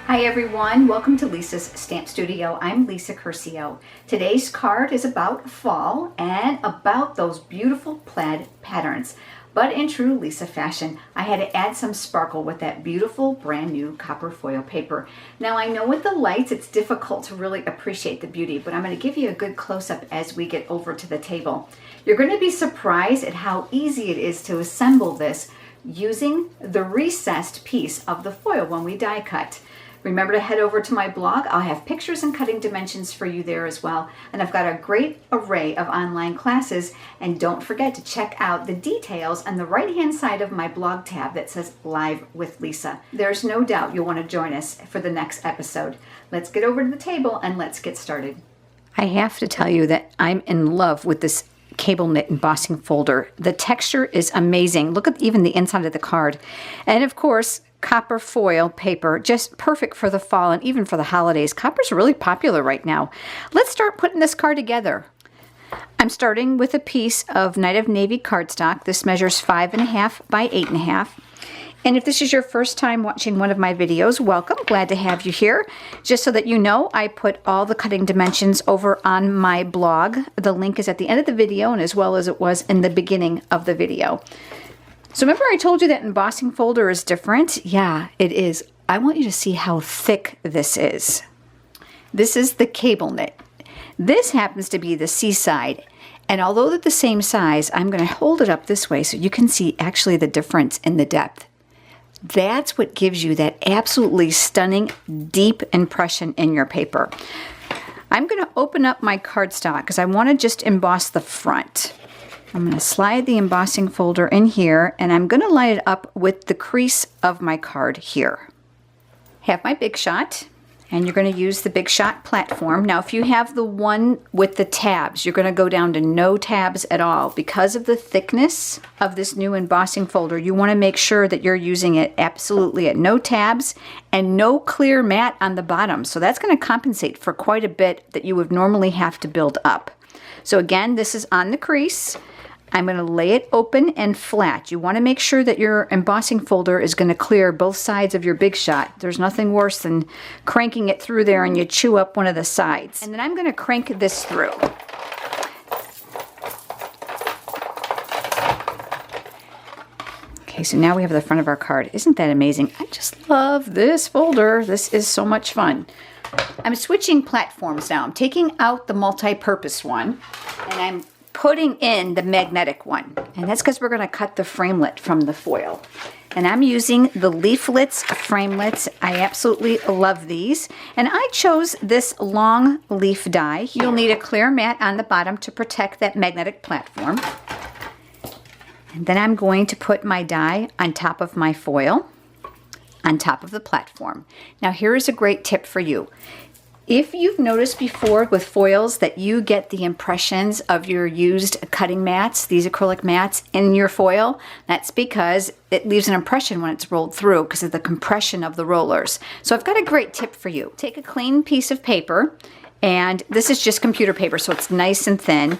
Hi everyone, welcome to Lisa's Stamp Studio. I'm Lisa Curcio. Today's card is about fall and about those beautiful plaid patterns. But in true Lisa fashion, I had to add some sparkle with that beautiful brand new copper foil paper. Now I know with the lights it's difficult to really appreciate the beauty, but I'm going to give you a good close-up as we get over to the table. You're going to be surprised at how easy it is to assemble this using the recessed piece of the foil when we die cut. Remember to head over to my blog. I'll have pictures and cutting dimensions for you there as well. And I've got a great array of online classes. And don't forget to check out the details on the right-hand side of my blog tab that says Live with Lisa. There's no doubt you'll want to join us for the next episode. Let's get over to the table and let's get started. I have to tell you that I'm in love with this cable knit embossing folder. The texture is amazing. Look at even the inside of the card. And of course, copper foil paper, just perfect for the fall and even for the holidays. Copper's really popular right now. Let's start putting this card together. I'm starting with a piece of Night of Navy cardstock. This measures 5.5 by 8.5. And if this is your first time watching one of my videos, welcome. Glad to have you here. Just so that you know, I put all the cutting dimensions over on my blog. The link is at the end of the video and as well as it was in the beginning of the video. So remember I told you that embossing folder is different? Yeah, it is. I want you to see how thick this is. This is the cable knit. This happens to be the Seaside. And although they're the same size, I'm going to hold it up this way so you can see actually the difference in the depth. That's what gives you that absolutely stunning, deep impression in your paper. I'm going to open up my cardstock because I want to just emboss the front. I'm going to slide the embossing folder in here and I'm going to line it up with the crease of my card here. Have my Big Shot and you're going to use the Big Shot platform. Now if you have the one with the tabs, you're going to go down to no tabs at all. Because of the thickness of this new embossing folder, you want to make sure that you're using it absolutely at no tabs and no clear mat on the bottom. So that's going to compensate for quite a bit that you would normally have to build up. So again, this is on the crease. I'm going to lay it open and flat. You want to make sure that your embossing folder is going to clear both sides of your Big Shot. There's nothing worse than cranking it through there and you chew up one of the sides. And then I'm going to crank this through. Okay, so now we have the front of our card. Isn't that amazing? I just love this folder. This is so much fun. I'm switching platforms now. I'm taking out the multi-purpose one and I'm putting in the magnetic one. And that's because we're going to cut the framelit from the foil. And I'm using the Leaflets framelits. I absolutely love these. And I chose this long leaf die. You'll need a clear mat on the bottom to protect that magnetic platform. And then I'm going to put my die on top of my foil, on top of the platform. Now here is a great tip for you. If you've noticed before with foils that you get the impressions of your used cutting mats, these acrylic mats, in your foil, that's because it leaves an impression when it's rolled through because of the compression of the rollers. So I've got a great tip for you. Take a clean piece of paper, and this is just computer paper, so it's nice and thin.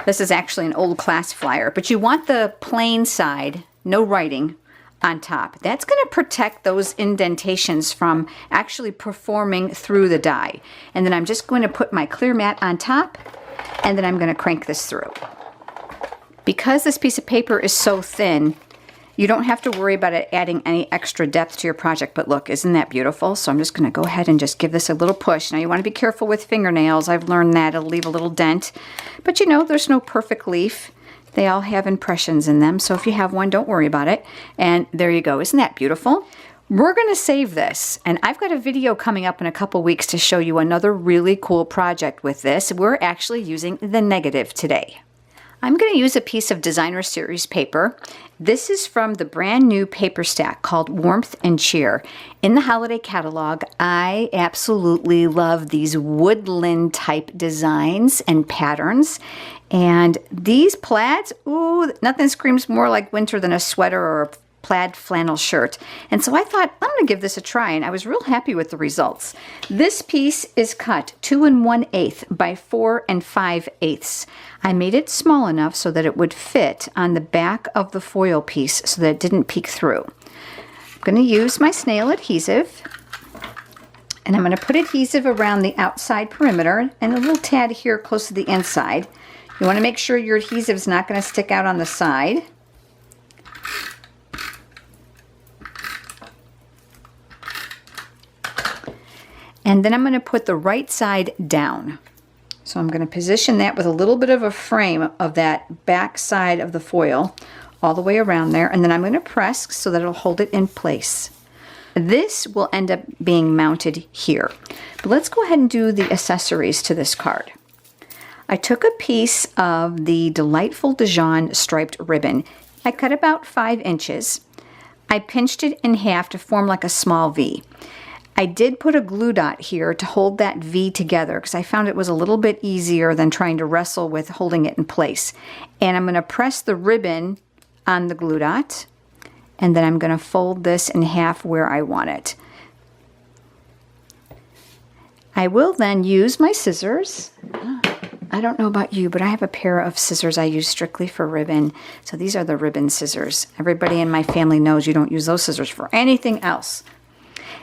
This is actually an old class flyer, but you want the plain side, no writing, on top. That's going to protect those indentations from actually performing through the die. And then I'm just going to put my clear mat on top and then I'm going to crank this through. Because this piece of paper is so thin, you don't have to worry about it adding any extra depth to your project. But look, isn't that beautiful? So I'm just going to go ahead and just give this a little push. Now you want to be careful with fingernails. I've learned that it'll leave a little dent. But you know, there's no perfect leaf. They all have impressions in them, so if you have one, don't worry about it. And there you go. Isn't that beautiful? We're going to save this, and I've got a video coming up in a couple weeks to show you another really cool project with this. We're actually using the negative today. I'm going to use a piece of Designer Series paper. This is from the brand new paper stack called Warmth and Cheer. In the holiday catalog, I absolutely love these woodland type designs and patterns. And these plaids, ooh, nothing screams more like winter than a sweater or a plaid flannel shirt. And so I thought, I'm going to give this a try, and I was real happy with the results. This piece is cut 2 1/8 by 4 5/8. I made it small enough so that it would fit on the back of the foil piece so that it didn't peek through. I'm going to use my snail adhesive And I'm going to put adhesive around the outside perimeter and a little tad here close to the inside. You want to make sure your adhesive is not going to stick out on the side. And then I'm going to put the right side down. So I'm going to position that with a little bit of a frame of that back side of the foil all the way around there. And then I'm going to press so that it'll hold it in place. This will end up being mounted here. But let's go ahead and do the accessories to this card. I took a piece of the Delightful Dijon striped ribbon. I cut about 5 inches. I pinched it in half to form like a small V. I did put a glue dot here to hold that V together because I found it was a little bit easier than trying to wrestle with holding it in place. And I'm going to press the ribbon on the glue dot. And then I'm going to fold this in half where I want it. I will then use my scissors. I don't know about you, but I have a pair of scissors I use strictly for ribbon. So these are the ribbon scissors. Everybody in my family knows you don't use those scissors for anything else.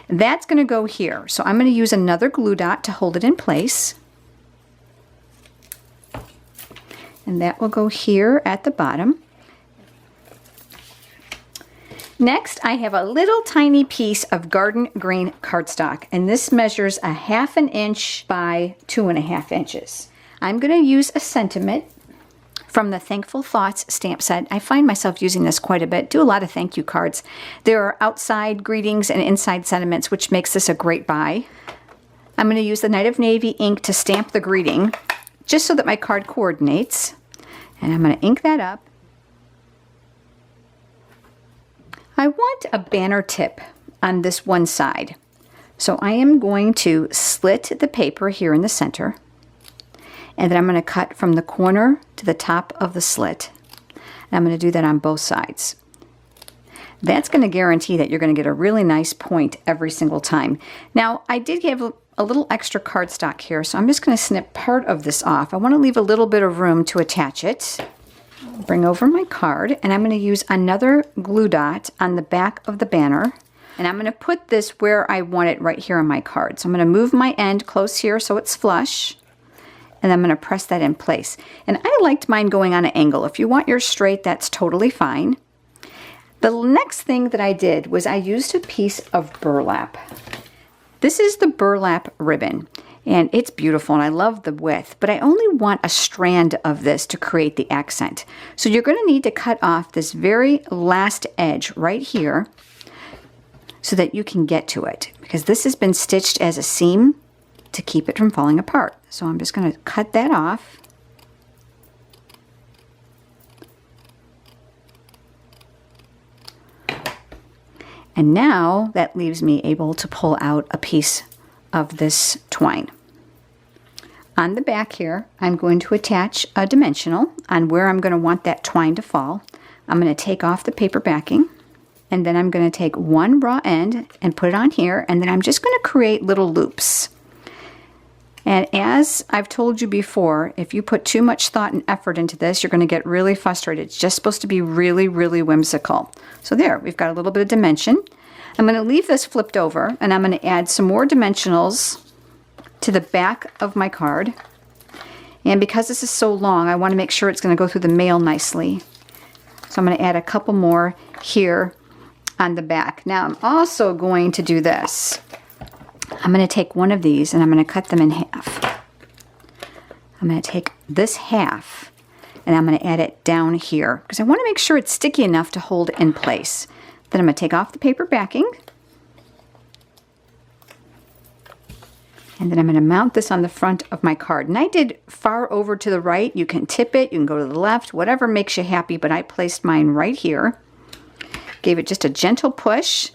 That's going to go here. So I'm going to use another glue dot to hold it in place. And that will go here at the bottom. Next, I have a little tiny piece of garden green cardstock, and this measures a 1/2 inch by 2.5 inches. I'm going to use a sentiment from the Thankful Thoughts stamp set. I find myself using this quite a bit. Do a lot of thank you cards. There are outside greetings and inside sentiments, which makes this a great buy. I'm going to use the Night of Navy ink to stamp the greeting, just so that my card coordinates. And I'm going to ink that up. I want a banner tip on this one side. So I am going to slit the paper here in the center. And then I'm going to cut from the corner to the top of the slit. And I'm going to do that on both sides. That's going to guarantee that you're going to get a really nice point every single time. Now, I did have a little extra cardstock here, so I'm just going to snip part of this off. I want to leave a little bit of room to attach it. Bring over my card, and I'm going to use another glue dot on the back of the banner. And I'm going to put this where I want it right here on my card. So I'm going to move my end close here so it's flush. And I'm going to press that in place. And I liked mine going on an angle. If you want yours straight, that's totally fine. The next thing that I did was I used a piece of burlap. This is the burlap ribbon. And it's beautiful, and I love the width, but I only want a strand of this to create the accent. So you're going to need to cut off this very last edge right here so that you can get to it, because this has been stitched as a seam to keep it from falling apart. So I'm just going to cut that off. And now that leaves me able to pull out a piece of this twine. On the back here, I'm going to attach a dimensional on where I'm going to want that twine to fall. I'm going to take off the paper backing, and then I'm going to take one raw end and put it on here, and then I'm just going to create little loops. And as I've told you before, if you put too much thought and effort into this, you're going to get really frustrated. It's just supposed to be really, really whimsical. So there, we've got a little bit of dimension. I'm going to leave this flipped over, and I'm going to add some more dimensionals to the back of my card. And because this is so long, I want to make sure it's going to go through the mail nicely. So I'm going to add a couple more here on the back. Now I'm also going to do this. I'm going to take one of these and I'm going to cut them in half. I'm going to take this half and I'm going to add it down here because I want to make sure it's sticky enough to hold in place. Then I'm going to take off the paper backing. And then I'm going to mount this on the front of my card. And I did far over to the right. You can tip it, you can go to the left, whatever makes you happy, but I placed mine right here. Gave it just a gentle push,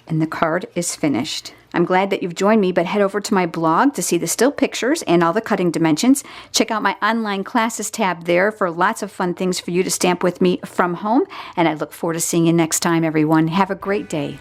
and the card is finished. I'm glad that you've joined me, but head over to my blog to see the still pictures and all the cutting dimensions. Check out my online classes tab there for lots of fun things for you to stamp with me from home. And I look forward to seeing you next time, everyone. Have a great day.